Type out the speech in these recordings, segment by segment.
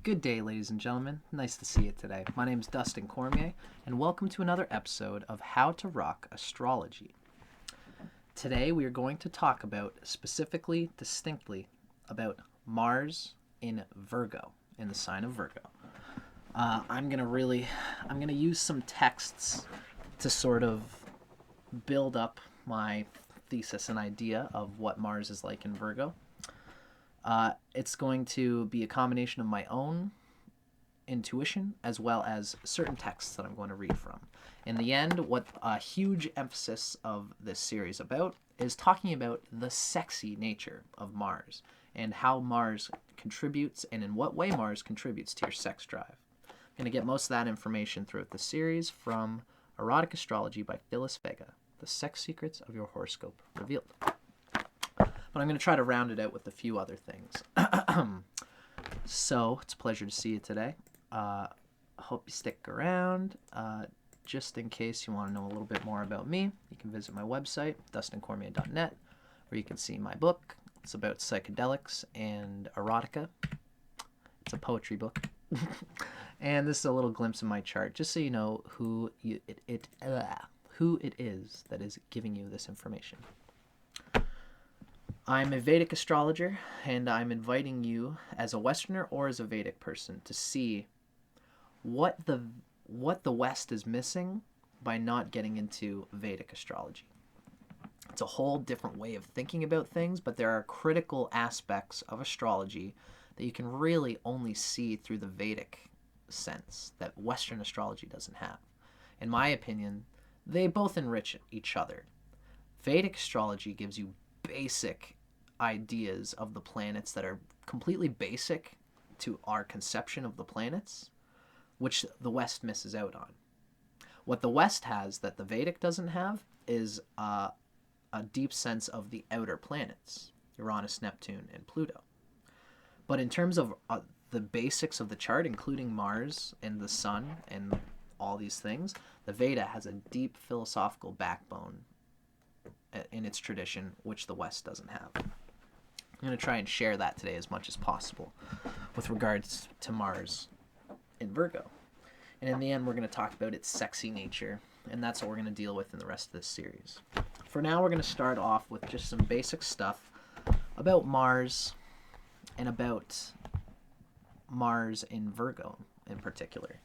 Good day, ladies and gentlemen. Nice to see you today. My name is Dustin Cormier, and welcome to another episode of How to Rock Astrology. Today, we are going to talk about, distinctly, about Mars in Virgo, in the sign of Virgo. I'm gonna use some texts to sort of build up my thesis and idea of what Mars is like in Virgo. It's going to be a combination of my own intuition as well as certain texts that I'm going to read from. In the end, what a huge emphasis of this series about is talking about the sexy nature of Mars and how Mars contributes and in what way Mars contributes to your sex drive. I'm going to get most of that information throughout the series from Erotic Astrology by Phyllis Vega, The Sex Secrets of Your Horoscope Revealed. But I'm going to try to round it out with a few other things. So, it's a pleasure to see you today. I hope you stick around. Just in case you want to know a little bit more about me, you can visit my website, dustincormier.net, where you can see my book. It's about psychedelics and erotica. It's a poetry book. And this is a little glimpse of my chart, just so you know who it is that is giving you this information. I'm a Vedic astrologer, and I'm inviting you as a Westerner or as a Vedic person to see what the West is missing by not getting into Vedic astrology. It's a whole different way of thinking about things, but there are critical aspects of astrology that you can really only see through the Vedic sense that Western astrology doesn't have. In my opinion, they both enrich each other. Vedic astrology gives you basic ideas of the planets that are completely basic to our conception of the planets, which the West misses out on. What the West has that the Vedic doesn't have is a deep sense of the outer planets, Uranus, Neptune, and Pluto. But in terms of the basics of the chart, including Mars and the Sun and all these things, the Veda has a deep philosophical backbone in its tradition, which the West doesn't have. I'm going to try and share that today as much as possible with regards to Mars in Virgo. And in the end, we're going to talk about its sexy nature, and that's what we're going to deal with in the rest of this series. For now, we're going to start off with just some basic stuff about Mars and about Mars in Virgo in particular.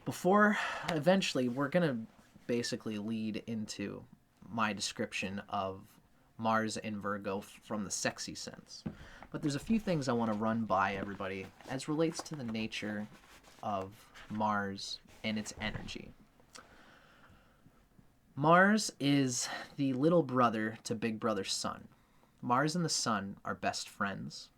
Before, eventually, we're going to basically lead into my description of Mars in Virgo from the sexy sense. But there's a few things I want to run by everybody as relates to the nature of Mars and its energy. Mars is the little brother to Big Brother's Sun. Mars and the Sun are best friends.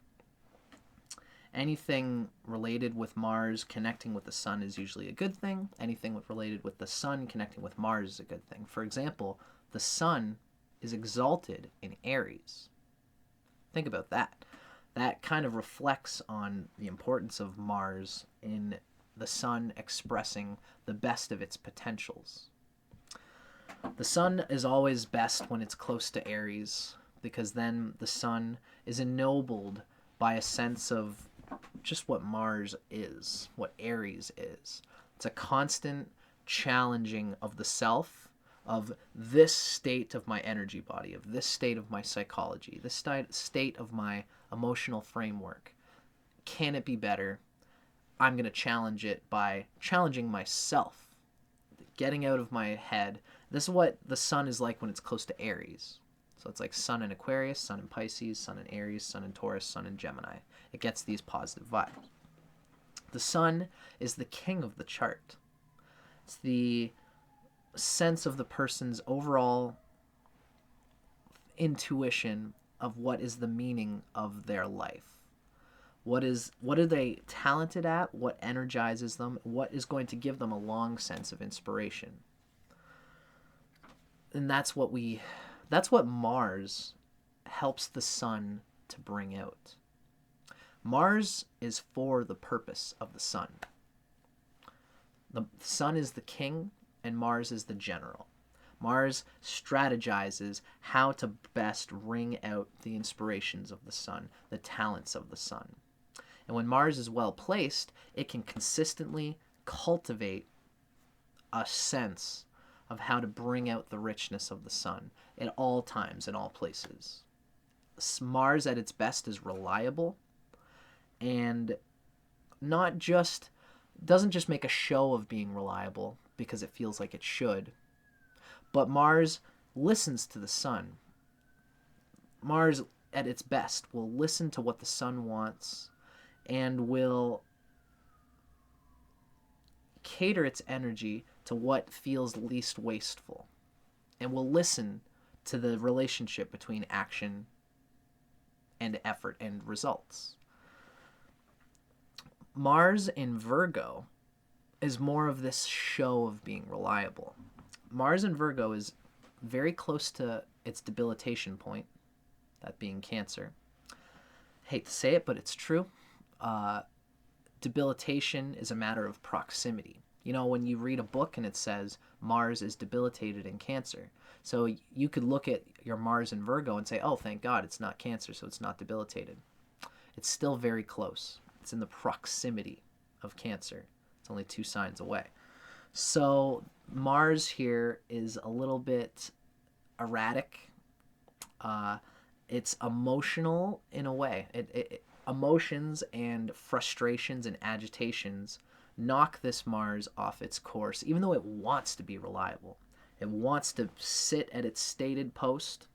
Anything related with Mars connecting with the Sun is usually a good thing. Anything related with the Sun connecting with Mars is a good thing. For example, the Sun is exalted in Aries. Think about that. That kind of reflects on the importance of Mars in the Sun expressing the best of its potentials. The Sun is always best when it's close to Aries, because then the Sun is ennobled by a sense of just what Mars is, what Aries is. It's a constant challenging of the self, of this state of my energy body, of this state of my psychology, this state of my emotional framework. Can it be better? I'm going to challenge it by challenging myself, getting out of my head. This is what the Sun is like when it's close to Aries. So it's like Sun in Aquarius, Sun in Pisces, Sun in Aries, Sun in Taurus, Sun in Gemini. It gets these positive vibes. The Sun is the king of the chart. It's the sense of the person's overall intuition of what is the meaning of their life. What are they talented at? What energizes them? What is going to give them a long sense of inspiration? And that's what Mars helps the Sun to bring out. Mars is for the purpose of the Sun. The Sun is the king, and Mars is the general. Mars strategizes how to best wring out the inspirations of the Sun, the talents of the Sun. And when Mars is well placed, it can consistently cultivate a sense of how to bring out the richness of the sun at all times, in all places. Mars at its best is reliable and not just doesn't just make a show of being reliable because it feels like it should, but Mars listens to the sun. Mars at its best will listen to what the sun wants and will cater its energy to what feels least wasteful, and will listen to the relationship between action and effort and results. Mars in Virgo is more of this show of being reliable. Mars in Virgo is very close to its debilitation point, that being Cancer. Hate to say it, but it's true. Debilitation is a matter of proximity. You know, when you read a book and it says Mars is debilitated in Cancer, so you could look at your Mars in Virgo and say, oh, thank God it's not Cancer, so it's not debilitated. It's still very close. It's in the proximity of Cancer. It's only 2 signs away. So Mars here is a little bit erratic. It's emotional in a way. Emotions and frustrations and agitations knock this Mars off its course, even though it wants to be reliable. It wants to sit at its stated post.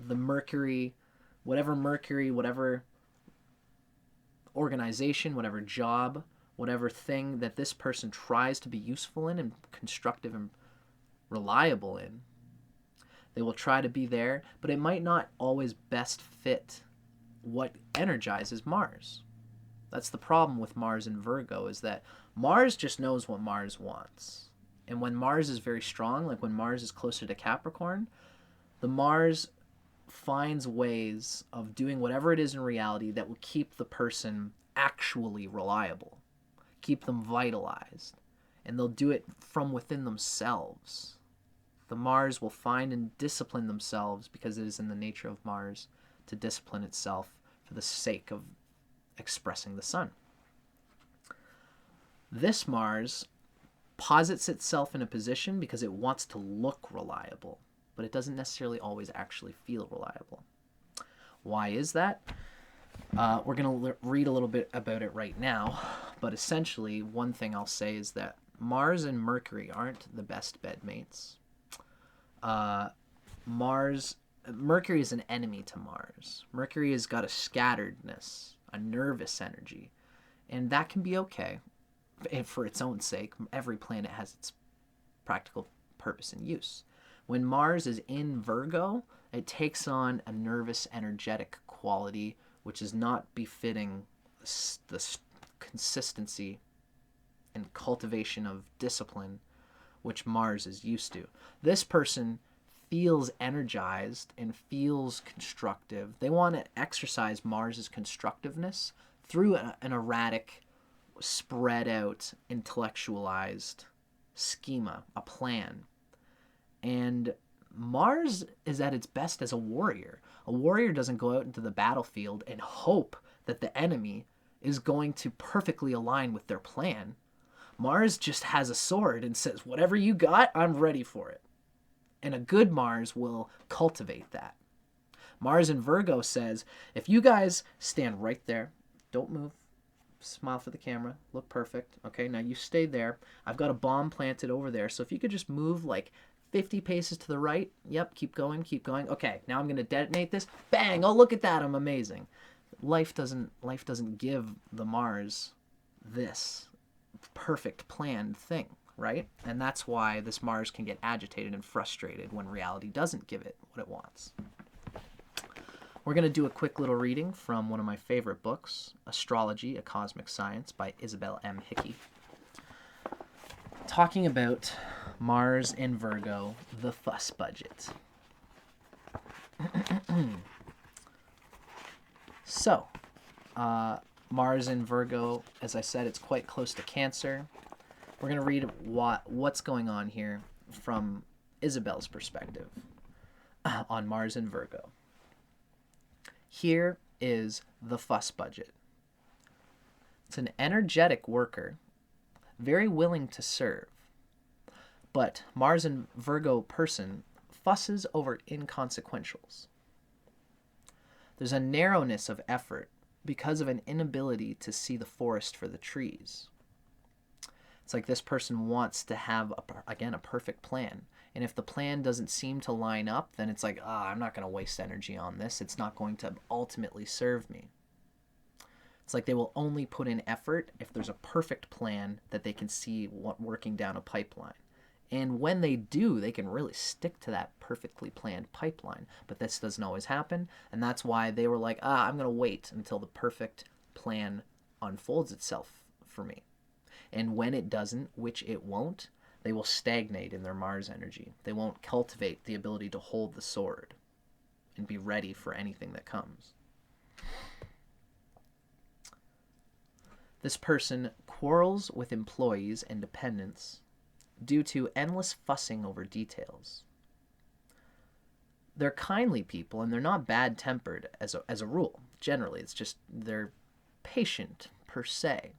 The Mercury, whatever organization, whatever job, whatever thing that this person tries to be useful in and constructive and reliable in, they will try to be there, but it might not always best fit what energizes Mars. That's the problem with Mars in Virgo, is that Mars just knows what Mars wants. And when Mars is very strong, like when Mars is closer to Capricorn, the Mars finds ways of doing whatever it is in reality that will keep the person actually reliable, keep them vitalized, and they'll do it from within themselves. The Mars will find and discipline themselves because it is in the nature of Mars to discipline itself for the sake of expressing the sun. This Mars posits itself in a position because it wants to look reliable, but it doesn't necessarily always actually feel reliable. Why is that? We're going to read a little bit about it right now, but essentially one thing I'll say is that Mars and Mercury aren't the best bedmates. Mercury is an enemy to Mars. Mercury has got a scatteredness, a nervous energy, and that can be okay for its own sake. Every planet has its practical purpose and use. When Mars is in Virgo, it takes on a nervous, energetic quality, which is not befitting the consistency and cultivation of discipline which Mars is used to. This person feels energized and feels constructive. They want to exercise Mars's constructiveness through an erratic, spread out, intellectualized schema, a plan. And Mars is at its best as a warrior. A warrior doesn't go out into the battlefield and hope that the enemy is going to perfectly align with their plan. Mars just has a sword and says, whatever you got, I'm ready for it. And a good Mars will cultivate that. Mars in Virgo says, if you guys stand right there, don't move, smile for the camera, look perfect. Okay, now you stay there. I've got a bomb planted over there, so if you could just move like 50 paces to the right. Yep, keep going, keep going. Okay, now I'm going to detonate this. Bang! Oh, look at that, I'm amazing. Life doesn't give the Mars this perfect planned thing, right? And that's why this Mars can get agitated and frustrated when reality doesn't give it what it wants. We're going to do a quick little reading from one of my favorite books, Astrology, A Cosmic Science by Isabel M. Hickey, talking about Mars in Virgo, the fuss budget. So, Mars in Virgo, as I said, it's quite close to Cancer. We're going to read what's going on here from Isabel's perspective on Mars in Virgo. Here is the fuss budget. It's an energetic worker, very willing to serve. But Mars and Virgo person fusses over inconsequentials. There's a narrowness of effort because of an inability to see the forest for the trees. It's like this person wants to have, a perfect plan. And if the plan doesn't seem to line up, then it's like, I'm not going to waste energy on this. It's not going to ultimately serve me. It's like they will only put in effort if there's a perfect plan that they can see working down a pipeline. And when they do, they can really stick to that perfectly planned pipeline. But this doesn't always happen. And that's why they were like, I'm going to wait until the perfect plan unfolds itself for me. And when it doesn't, which it won't, they will stagnate in their Mars energy. They won't cultivate the ability to hold the sword and be ready for anything that comes. This person quarrels with employees and dependents due to endless fussing over details. They're kindly people and they're not bad-tempered as a rule. Generally, it's just they're patient per se.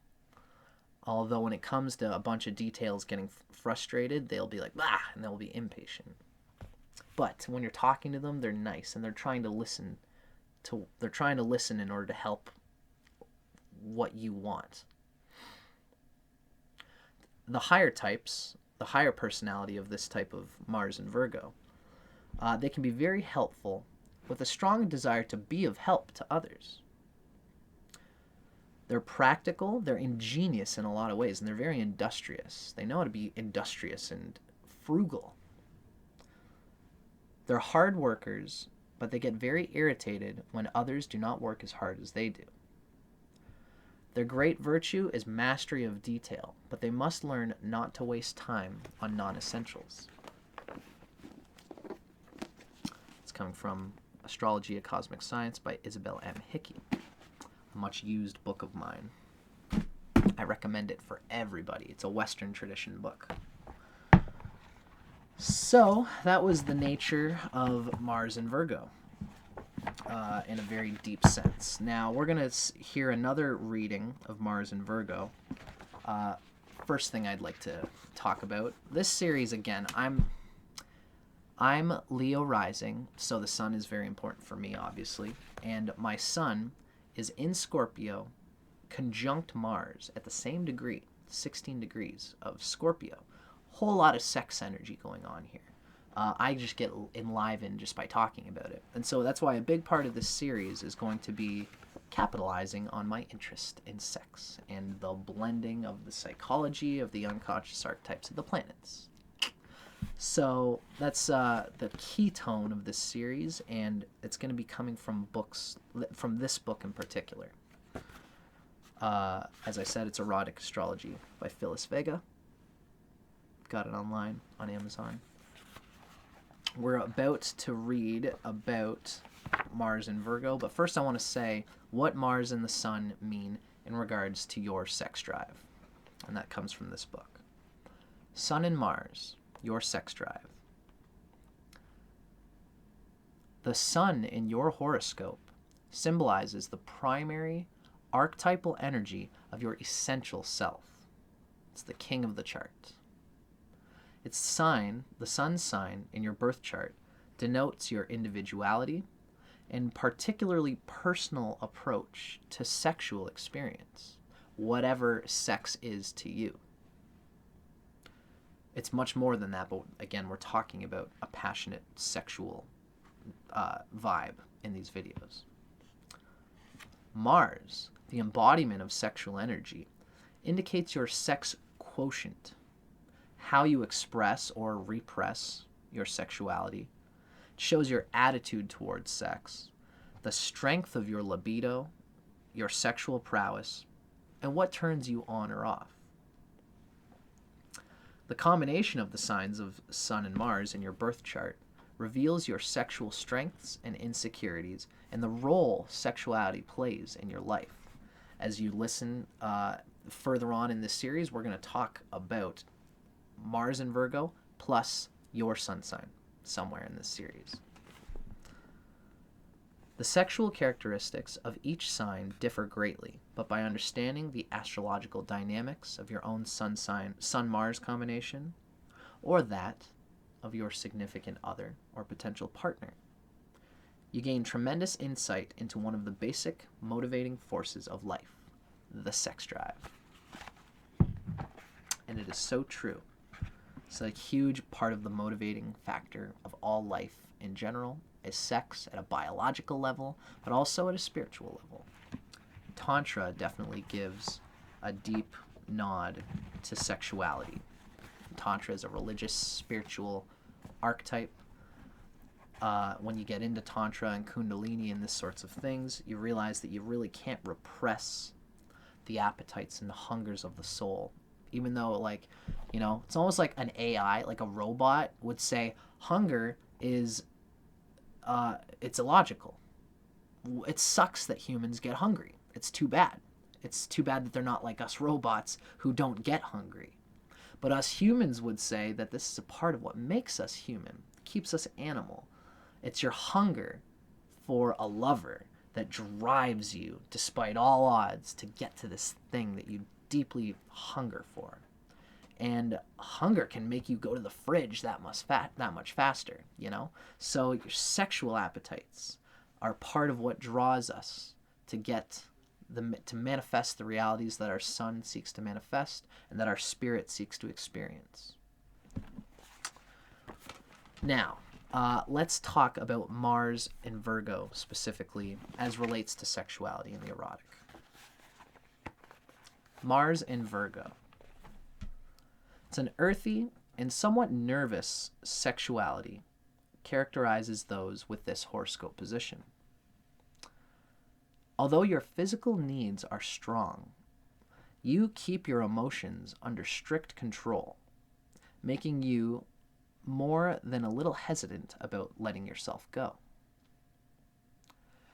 Although when it comes to a bunch of details getting frustrated, they'll be like, and they'll be impatient. But when you're talking to them, they're nice and they're trying to listen in order to help what you want. The higher types, the higher personality of this type of Mars and Virgo, they can be very helpful with a strong desire to be of help to others. They're practical, they're ingenious in a lot of ways, and they're very industrious. They know how to be industrious and frugal. They're hard workers, but they get very irritated when others do not work as hard as they do. Their great virtue is mastery of detail, but they must learn not to waste time on non-essentials. It's coming from Astrology, A Cosmic Science by Isabel M. Hickey. A much used book of mine. I recommend it for everybody. It's a Western tradition book. So that was the nature of Mars and Virgo in a very deep sense. Now we're going to hear another reading of Mars and Virgo. First thing I'd like to talk about. This series, again, I'm Leo rising, so the sun is very important for me, obviously. And my sun is in Scorpio, conjunct Mars at the same degree, 16 degrees of Scorpio. Whole lot of sex energy going on here. I just get enlivened just by talking about it. And so that's why a big part of this series is going to be capitalizing on my interest in sex and the blending of the psychology of the unconscious archetypes of the planets. So that's the key tone of this series, and it's going to be coming from books, from this book in particular. As I said, it's Erotic Astrology by Phyllis Vega. Got it online on Amazon. We're about to read about Mars and Virgo, but first I want to say what Mars and the Sun mean in regards to your sex drive, and that comes from this book. Sun and Mars, your sex drive. The Sun in your horoscope symbolizes the primary archetypal energy of your essential self. It's the king of the chart. Its sign, the Sun's sign in your birth chart, denotes your individuality and particularly personal approach to sexual experience, whatever sex is to you. It's much more than that, but again, we're talking about a passionate sexual vibe in these videos. Mars, the embodiment of sexual energy, indicates your sex quotient, how you express or repress your sexuality. It shows your attitude towards sex, the strength of your libido, your sexual prowess, and what turns you on or off. The combination of the signs of Sun and Mars in your birth chart reveals your sexual strengths and insecurities and the role sexuality plays in your life. As you listen further on in this series, we're going to talk about Mars and Virgo plus your sun sign somewhere in this series. The sexual characteristics of each sign differ greatly, but by understanding the astrological dynamics of your own sun sign, Sun-Mars combination, or that of your significant other or potential partner, you gain tremendous insight into one of the basic motivating forces of life, the sex drive. And it is so true. It's a huge part of the motivating factor of all life in general is sex at a biological level, but also at a spiritual level. Tantra definitely gives a deep nod to sexuality. Tantra is a religious, spiritual archetype. When you get into Tantra and Kundalini and this sorts of things, you realize that you really can't repress the appetites and the hungers of the soul. Even though, like, you know, it's almost like an AI, like a robot would say, hunger is, it's illogical. It sucks that humans get hungry. It's too bad. It's too bad that they're not like us robots who don't get hungry. But us humans would say that this is a part of what makes us human, keeps us animal. It's your hunger for a lover that drives you, despite all odds, to get to this thing that you deeply hunger for. And hunger can make you go to the fridge that much faster, you know? So your sexual appetites are part of what draws us to to manifest the realities that our sun seeks to manifest and that our spirit seeks to experience. Now, let's talk about Mars and Virgo specifically as relates to sexuality and the erotic. Mars and Virgo. It's an earthy and somewhat nervous sexuality characterizes those with this horoscope position. Although your physical needs are strong, you keep your emotions under strict control, making you more than a little hesitant about letting yourself go.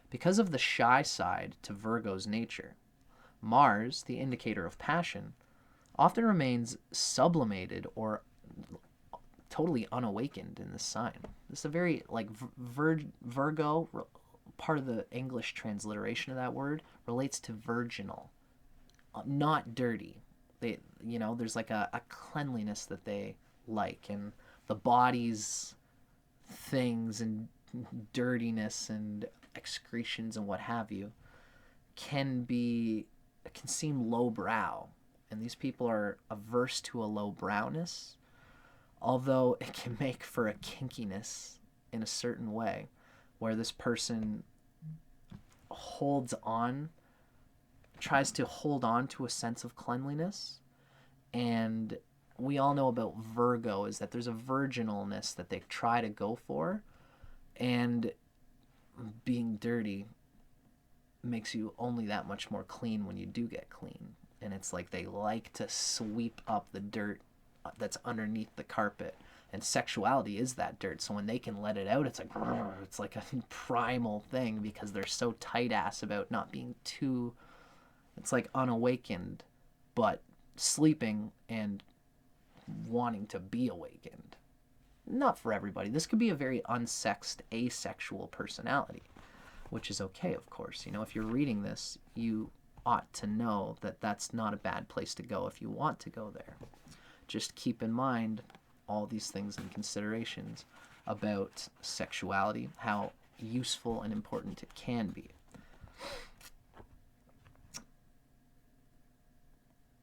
Because of the shy side to Virgo's nature, Mars, the indicator of passion, often remains sublimated or totally unawakened in this sign. This is a very, like, Virgo, part of the English transliteration of that word, relates to virginal, not dirty. They, you know, there's like a cleanliness that they like, and the body's things and dirtiness and excretions and what have you can seem lowbrow, and these people are averse to a lowbrowness, although it can make for a kinkiness in a certain way, where this person tries to hold on to a sense of cleanliness. And we all know about Virgo is that there's a virginalness that they try to go for, and being dirty makes you only that much more clean when you do get clean. And it's like they like to sweep up the dirt that's underneath the carpet, and sexuality is that dirt. So when they can let it out, it's like a primal thing, because they're so tight ass about not being too, it's like unawakened but sleeping and wanting to be awakened. Not for everybody. This could be a very unsexed, asexual personality, which is okay, of course. You know, if you're reading this, you ought to know that that's not a bad place to go if you want to go there. Just keep in mind all these things and considerations about sexuality, how useful and important it can be.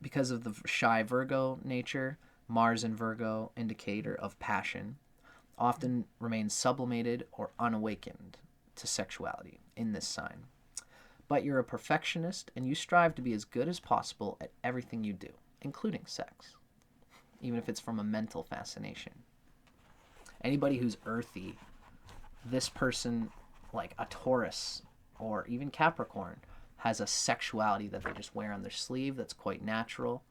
Because of the shy Virgo nature, Mars in Virgo, indicator of passion, often remains sublimated or unawakened to sexuality in this sign. But you're a perfectionist, and you strive to be as good as possible at everything you do, including sex, even if it's from a mental fascination. Anybody who's earthy, this person, like a Taurus or even Capricorn, has a sexuality that they just wear on their sleeve that's quite natural.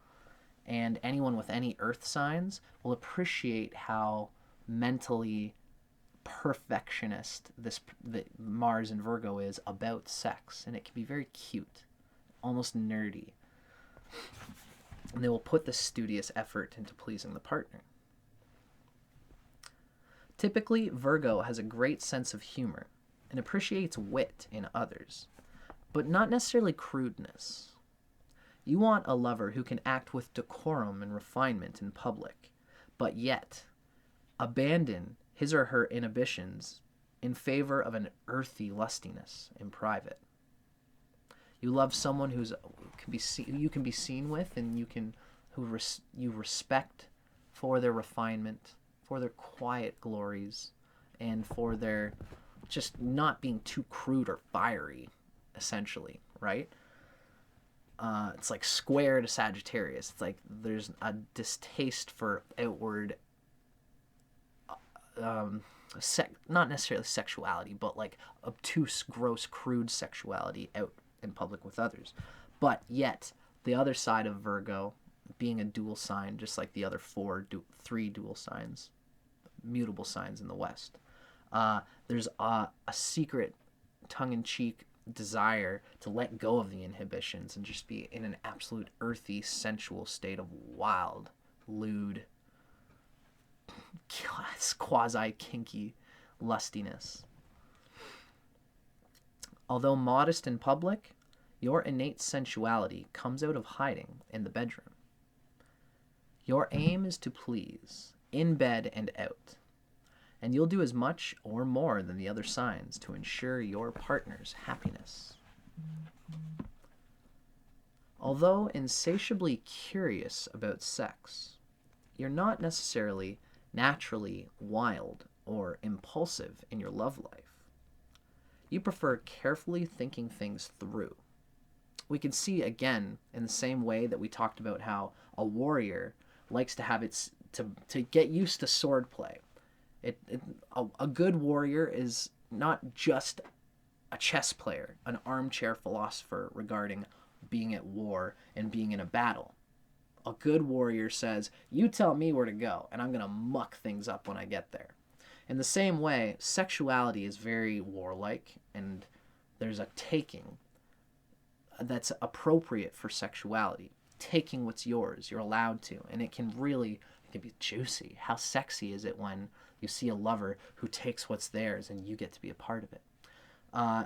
And anyone with any earth signs will appreciate how mentally perfectionist the Mars in Virgo is about sex, and it can be very cute, almost nerdy. And they will put the studious effort into pleasing the partner. Typically, Virgo has a great sense of humor and appreciates wit in others, but not necessarily crudeness. You want a lover who can act with decorum and refinement in public, but yet abandon his or her inhibitions in favor of an earthy lustiness in private. You love someone you can be seen with, and you respect for their refinement, for their quiet glories, and for their just not being too crude or fiery, essentially, right? It's like square to Sagittarius. It's like there's a distaste for outward, not necessarily sexuality, but like obtuse, gross, crude sexuality out in public with others. But yet, the other side of Virgo, being a dual sign, just like the other three dual signs, mutable signs in the West, there's a secret, tongue-in-cheek desire to let go of the inhibitions and just be in an absolute earthy, sensual state of wild, lewd, quasi-kinky lustiness. Although modest in public, your innate sensuality comes out of hiding in the bedroom. Your aim is to please, in bed and out, and you'll do as much or more than the other signs to ensure your partner's happiness. Although insatiably curious about sex, you're not necessarily naturally wild or impulsive in your love life. You prefer carefully thinking things through. We can see again in the same way that we talked about how a warrior likes to have to get used to swordplay. A good warrior is not just a chess player, an armchair philosopher regarding being at war and being in a battle. A good warrior says, you tell me where to go, and I'm going to muck things up when I get there. In the same way, sexuality is very warlike, and there's a taking that's appropriate for sexuality. Taking what's yours, you're allowed to, and it can be juicy. How sexy is it when you see a lover who takes what's theirs and you get to be a part of it?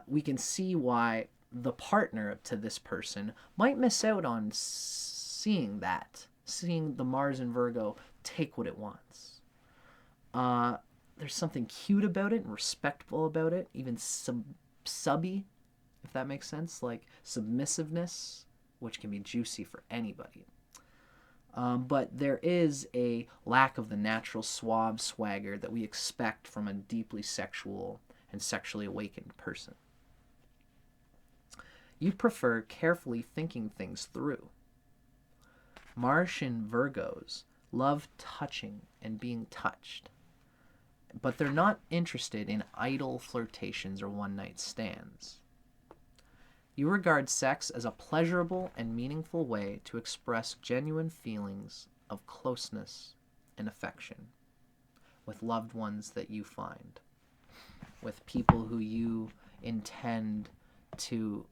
We can see why the partner to this person might miss out on seeing the Mars and Virgo take what it wants. There's something cute about it and respectful about it, even subby, if that makes sense, like submissiveness, which can be juicy for anybody. But there is a lack of the natural suave swagger that we expect from a deeply sexual and sexually awakened person. You prefer carefully thinking things through. Martian Virgos love touching and being touched, but they're not interested in idle flirtations or one-night stands. You regard sex as a pleasurable and meaningful way to express genuine feelings of closeness and affection with loved ones that you find, with people who you intend to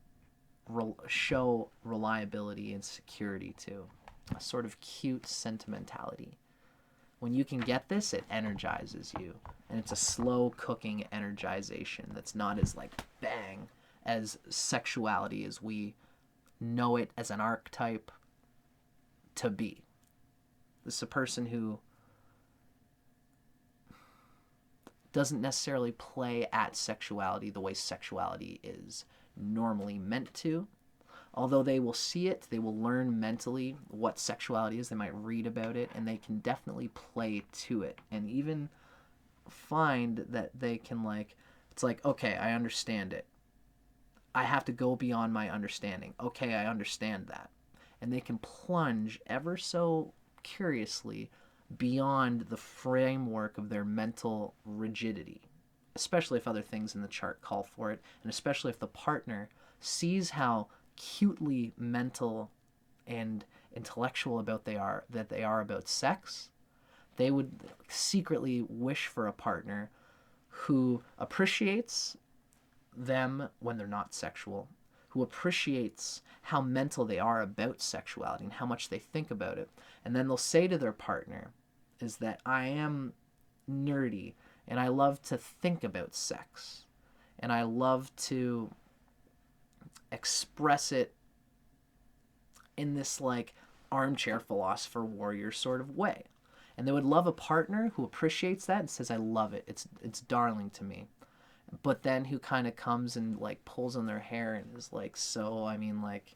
show reliability and security to, a sort of cute sentimentality. When you can get this, it energizes you, and it's a slow cooking energization that's not as like bang as sexuality as we know it as an archetype to be. This is a person who doesn't necessarily play at sexuality the way sexuality is normally meant to. Although they will see it, they will learn mentally what sexuality is, they might read about it, and they can definitely play to it. And even find that they can it's like, okay, I understand it. I have to go beyond my understanding. Okay, I understand that. And they can plunge ever so curiously beyond the framework of their mental rigidity, especially if other things in the chart call for it, and especially if the partner sees how cutely mental and intellectual that they are about sex. They would secretly wish for a partner who appreciates them when they're not sexual, who appreciates how mental they are about sexuality and how much they think about it. And then they'll say to their partner is that I am nerdy and I love to think about sex. And I love to express it in this like armchair philosopher warrior sort of way. And they would love a partner who appreciates that and says, I love it. It's darling to me. But then who kind of comes and like pulls on their hair and is like, so, I mean, like,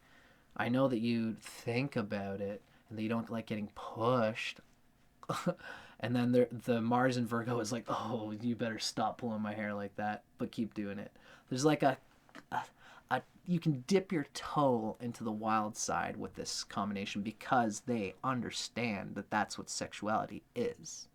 I know that you think about it and that you don't like getting pushed. And then the Mars and Virgo is like, oh, you better stop pulling my hair like that, but keep doing it. There's like a you can dip your toe into the wild side with this combination because they understand that that's what sexuality is.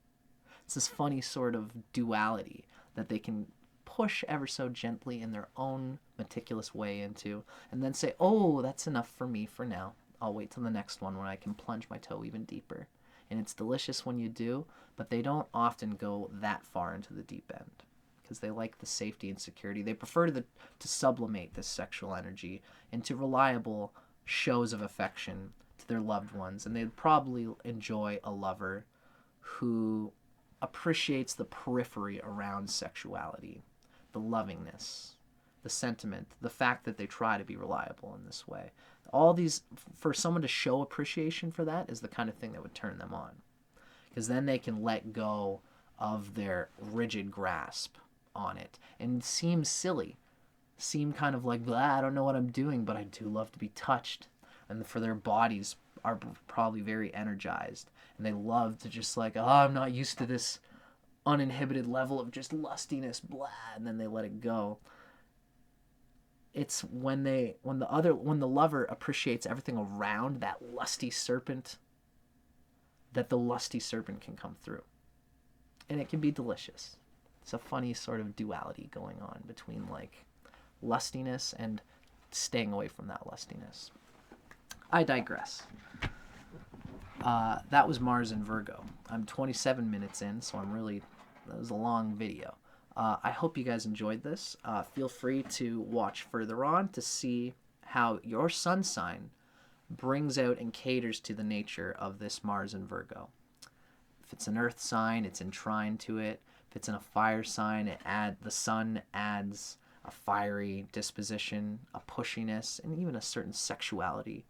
It's this funny sort of duality that they can push ever so gently in their own meticulous way into, and then say, oh, that's enough for me for now. I'll wait till the next one when I can plunge my toe even deeper. And it's delicious when you do, but they don't often go that far into the deep end because they like the safety and security. They prefer to sublimate this sexual energy into reliable shows of affection to their loved ones. And they'd probably enjoy a lover who appreciates the periphery around sexuality, the lovingness, the sentiment, the fact that they try to be reliable in this way. All these, for someone to show appreciation for that is the kind of thing that would turn them on. Because then they can let go of their rigid grasp on it and seem silly, seem kind of like, blah, I don't know what I'm doing, but I do love to be touched. And for their bodies are probably very energized. And they love to just like, oh, I'm not used to this uninhibited level of just lustiness, blah, and then they let it go. It's when the lover appreciates everything around that lusty serpent that the lusty serpent can come through. And it can be delicious. It's a funny sort of duality going on between like lustiness and staying away from that lustiness. I digress. That was Mars and Virgo. I'm 27 minutes in, so that was a long video. I hope you guys enjoyed this. Feel free to watch further on to see how your sun sign brings out and caters to the nature of this Mars and Virgo. If it's an earth sign, it's in trine to it. If it's in a fire sign, the sun adds a fiery disposition, a pushiness, and even a certain sexuality.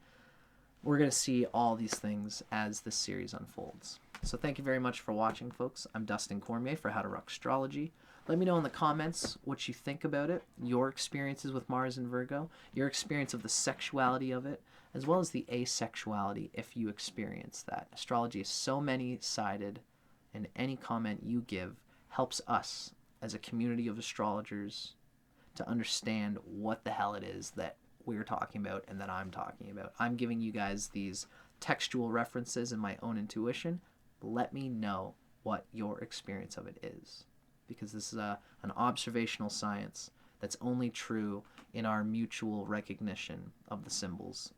We're going to see all these things as this series unfolds. So thank you very much for watching, folks. I'm Dustin Cormier for How to Rock Astrology. Let me know in the comments what you think about it, your experiences with Mars and Virgo, your experience of the sexuality of it, as well as the asexuality if you experience that. Astrology is so many-sided, and any comment you give helps us as a community of astrologers to understand what the hell it is that we're talking about and that I'm talking about. I'm giving you guys these textual references and my own intuition. Let me know what your experience of it is, because this is an observational science that's only true in our mutual recognition of the symbols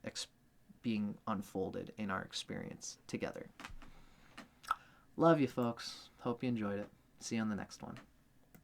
being unfolded in our experience together. Love you, folks. Hope you enjoyed it. See you on the next one.